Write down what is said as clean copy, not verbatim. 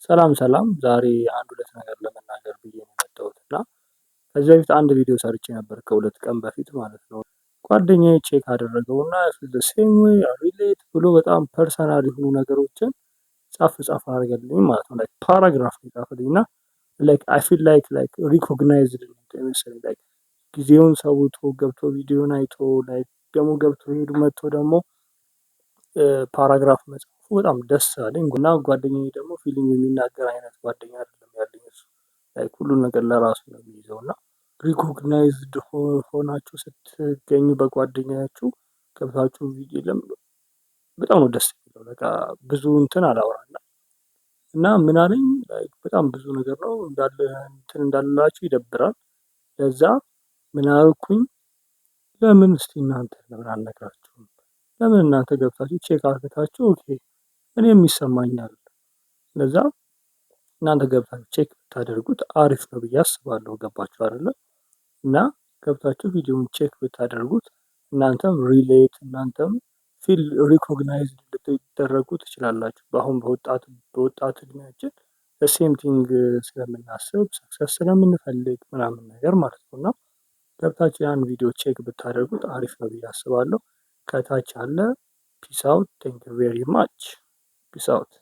ሰላም ሰላም ዛሬ አንድ ሁለት ነገር ለመናገር ብዬ ነው የመጣሁት እና ከዚህ በፊት አንድ ቪዲዮ ሰርቼ ነበር ከሁለት ቀን በፊት ማለት ነው። ጓደኛዬ ቼክ አደረገው እና ሴም ዌይ ሪሌት ብሎ በጣም ፐርሰናል የሆኑ ነገሮችን ጻፍ አድርገልኝ ማለት ነው። ላይክ ፓራግራፍ የጻፈልኝ እና ላይክ አይ ፊል ላይክ ሪኮግናይዝድ መሰለኝ ላይክ ጊዜውን ሰውቶ ገብቶ ቪዲዮን አይቶ ላይክ ደግሞ ገብቶ ሄዱ መጥቶ ደግሞ ፓራግራፍ መጻፉ በጣም ደስ አለኝ እና ጓደኛዬ ደግሞ ፊሊንግ የሚናገር አይነት ጓደኛ አይደለም ያለኝ እሱ ላይክ ሁሉን ነገር ለራሱ ነው የሚይዘው እና ሪኮግናይዝድ ሆናችሁ ስትገኙ በጓደኛችሁ ገብታችሁ ቪዲዮ በጣም ነው ደስ የሚለው። በቃ ብዙ እንትን አላወራም እና ምን አለኝ ላይክ በጣም ብዙ ነገር ነው እንዳለ እንትን እንዳልላችሁ ይደብራል። ለዛ ምን አልኩኝ ለምን እስቲ እናንተ ለምን አልነግራችሁም? ለምን እናንተ ገብታችሁ ቼክ አድርጋችሁ ኦኬ እኔም ይሰማኛል። ለዛ እናንተ ገብታችሁ ቼክ ብታደርጉት አሪፍ ነው ብዬ አስባለሁ። ገባችሁ አይደለ? እና ገብታችሁ ቪዲዮውን ቼክ ብታደርጉት እናንተም ሪሌት እናንተም ፊል ሪኮግናይዝድ ልትደረጉ ትችላላችሁ። በአሁን በወጣት እድሜያችን ሴም ቲንግ ስለምናስብ ሰክሰስ ስለምንፈልግ ምናምን ነገር ማለት ነው እና ገብታችሁ ያን ቪዲዮ ቼክ ብታደርጉት አሪፍ ነው ብዬ አስባለሁ። ከታች አለ ፒስ አውት ቴንክ ዩ ቬሪ ማች ፒስ አውት